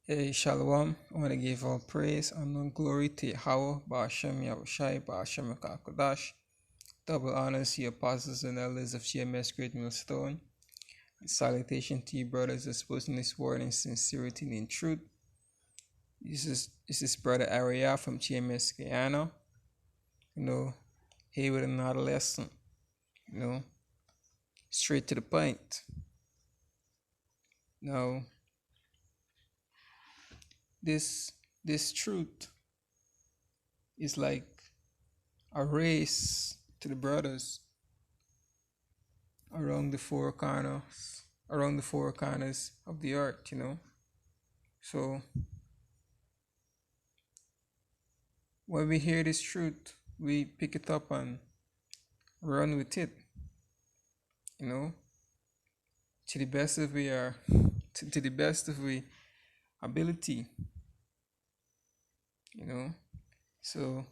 Hey, Shalom. I want to give all praise and glory to Yahweh, Ba'ashem Yahushai, Ba'ashem Kodash. Double honors to your apostles and elders of GMS Great Millstone. And salutation to you, brothers, exposing this word in sincerity and in truth. This is Brother Aria from GMS Guyana. Here with another lesson. Straight to the point. Now, this truth is like a race to the brothers around the four corners of the earth. So when we hear this truth, we pick it up and run with it, to the best of to the best of we ability, So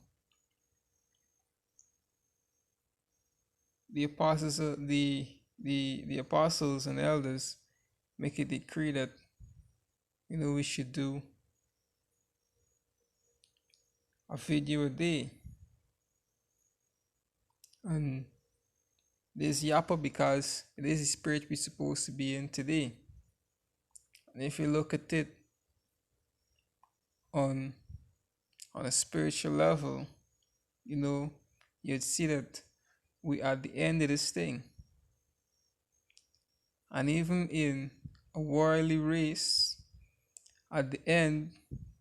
the apostles, the apostles and elders make a decree that we should do a video a day, and this yappa because it is the spirit we're supposed to be in today. And if you look at it on a spiritual level, you'd see that we are at the end of this thing. And even in a worldly race, at the end,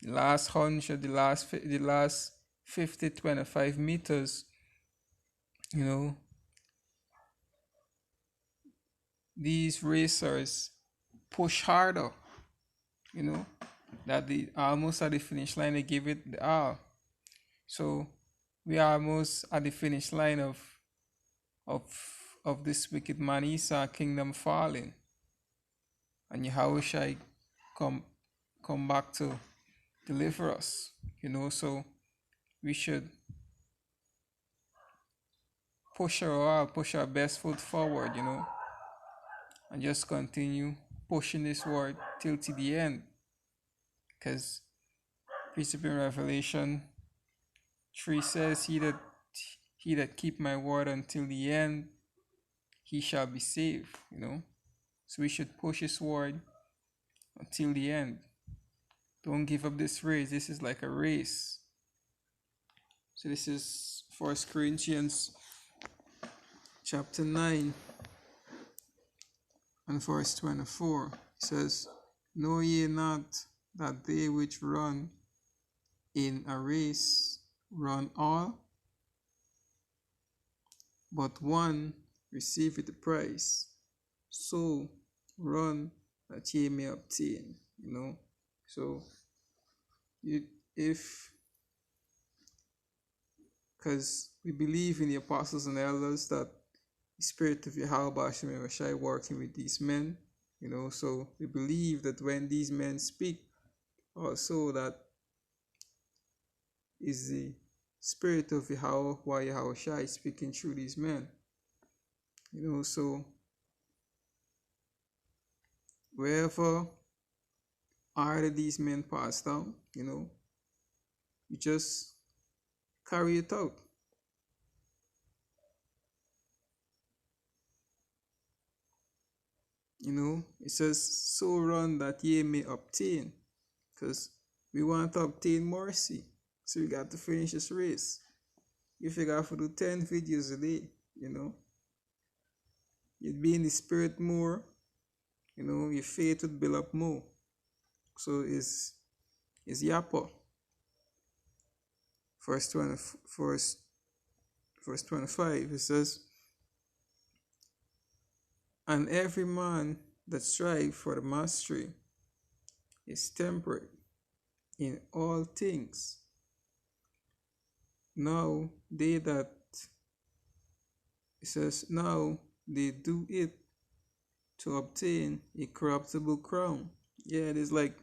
the last 100, the last 50, 25 meters, these racers push harder, that they almost at the finish line, they give it the all. So we are almost at the finish line of this wicked man Esau kingdom falling, and Yahushua come back to deliver us. So we should push our best foot forward, and just continue pushing this word till to the end, because precept in Revelation 3 says, he that keep my word until the end, he shall be saved. So we should push his word until the end. Don't give up this race. This is like a race. So this is 1 Corinthians chapter 9 and verse 24. It says, know ye not that they which run in a race run all, but one receiveth the prize. So run that ye may obtain. So because we believe in the apostles and elders that the spirit of Yahweh Ba'ashem Yahushai working with these men, so we believe that when these men speak, also that is the spirit of Yahweh Yahushai speaking through these men. So wherever either these men pass down, you just carry it out. It says, so run that ye may obtain, because we want to obtain mercy. So we got to finish this race. If you got to do 10 videos a day, you'd be in the spirit more, your faith would build up more. So is Yappa. Verse 25, it says, and every man that strive for the mastery is temperate in all things. Now they do it to obtain a corruptible crown. Yeah, it is like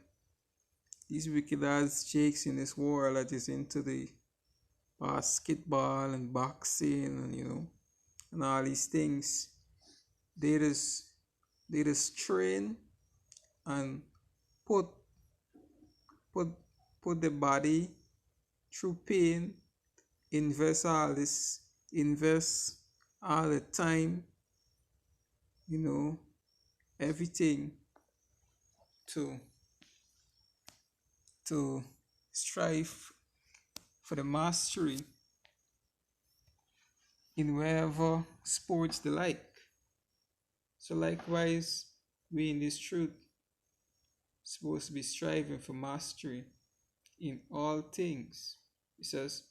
these wicked ass jakes in this world that is into the basketball and boxing and and all these things. They just train and put put put the body through pain, invest all this, invest all the time, you know, everything to to strive for the mastery in wherever sports they like. So likewise, we in this truth supposed to be striving for mastery in all things. It says,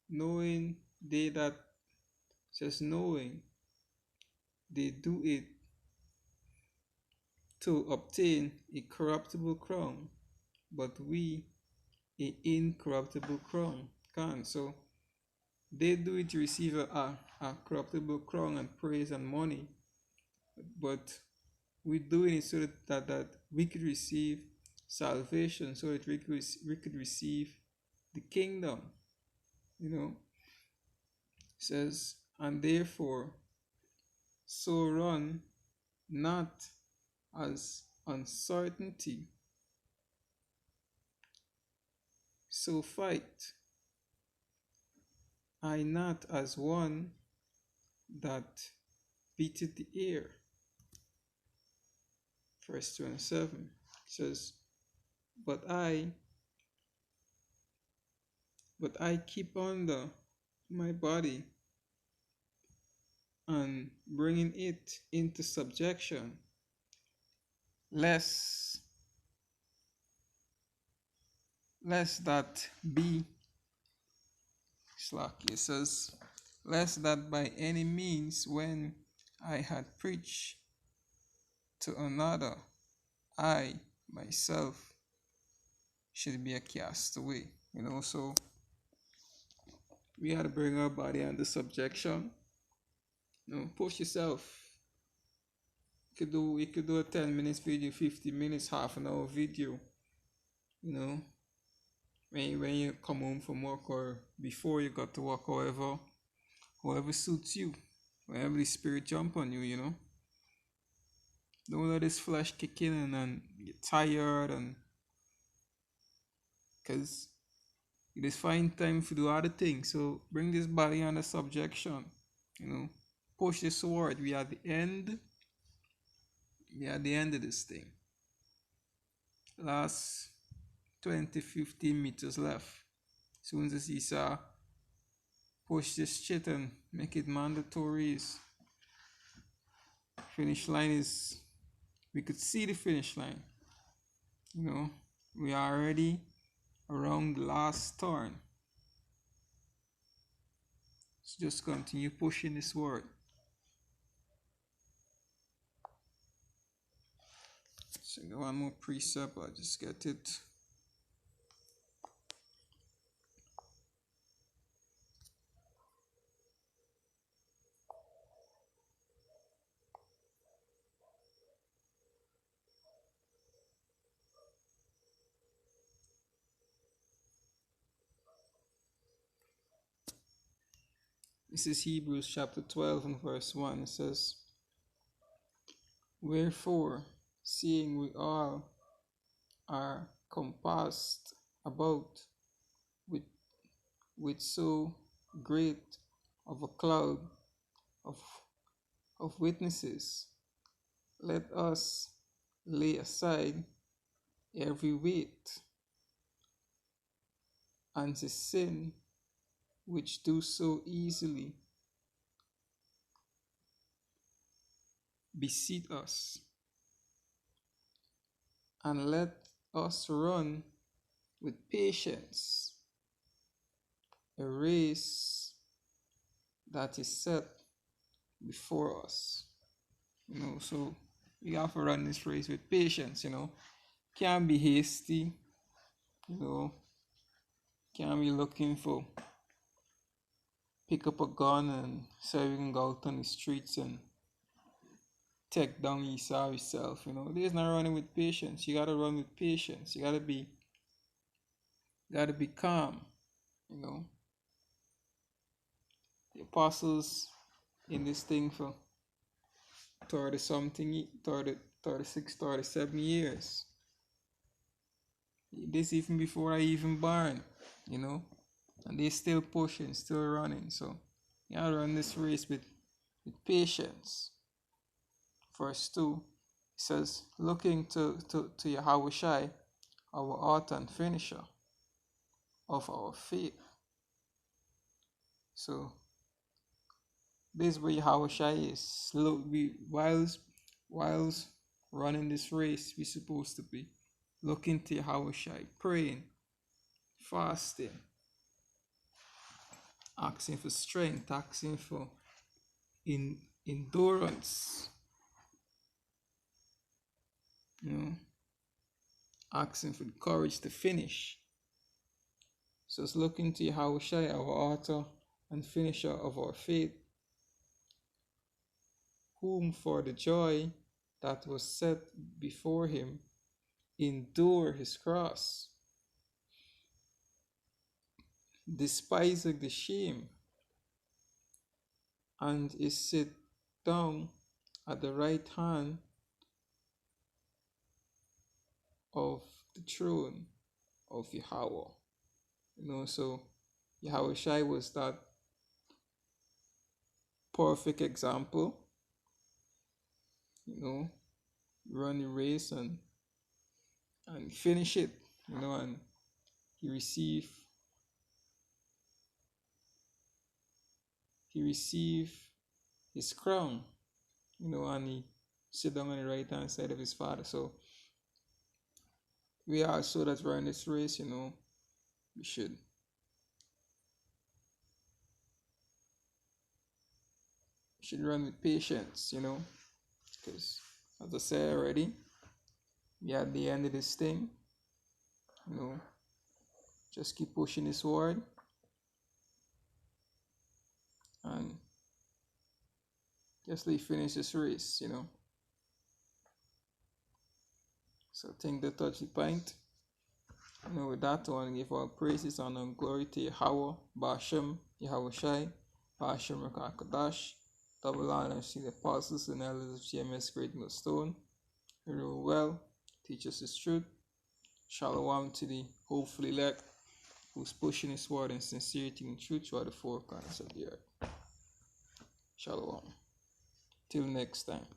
knowing they that says knowing they do it to obtain a corruptible crown, but we a incorruptible crown. Can so they do it to receive a corruptible crown and praise and money, but we're doing it so that we could receive salvation, so that we could receive the kingdom. You know, it says, and therefore so run not as uncertainty, so fight I not as one that beateth the air. Verse 27 says, But I keep under my body and bringing it into subjection, lest that be slack. It says, lest that by any means when I had preached to another, I myself should be a castaway. So we had to bring our body under subjection. Push yourself. You could do a 10 minutes video, 50 minutes, half an hour video. When you come home from work or before you got to work, however suits you, whenever the spirit jump on you. Don't let this flesh kick in and get tired, and because you just find time to do other things. So bring this body under subjection. Push this sword. We are at the end. We are at the end of this thing. Last 15 meters left. Soon as Esau push this shit and make it mandatory, finish line is, we could see the finish line. We are already around the last turn. So just continue pushing this word. So one more precept, I'll just get it. This is Hebrews chapter 12 and verse 1. It says, Wherefore, seeing we all are compassed about with so great of a cloud of witnesses, let us lay aside every weight and the sin which do so easily beset us, and let us run with patience a race that is set before us. So you have to run this race with patience. Can't be hasty. Can't be looking for pick up a gun and say we can go out on the streets and take down Esau yourself. There's not running with patience. You gotta run with patience. You gotta be calm. The apostles in this thing for 36, 37 years. This even before I even born, you know, and they still pushing, still running. So you gotta run this race with patience. Verse 2 says, looking to Yahweh Shai, our author and finisher of our faith. So this is where Yahweh Shai is. Whilst running this race, we're supposed to be looking to Yahweh Shai, praying, fasting, asking for strength, asking for endurance, you know, asking for the courage to finish. So it's looking to Yahweh Shai, our author and finisher of our faith, whom for the joy that was set before him endure his cross, despising the shame, and is sit down at the right hand of the throne of Yahweh. So Yahweh Shai was that perfect example, run the race and finish it, and he received his crown, and he sit down on the right hand side of his father. So we also that run this race, we should run with patience, because as I said already, we are at the end of this thing, just keep pushing this word and just finish this race, So I think the touchy point. With that one, give all praises and glory to Yahweh, Bashem, Yahweh Shai, Bashem Rakakadash, double honors to the apostles and elders of GMS Great Millstone, who rule well, teach us his truth. Shalom to the hopeful elect, who's pushing his word in sincerity and truth throughout the four corners of the earth. Shalom. Till next time.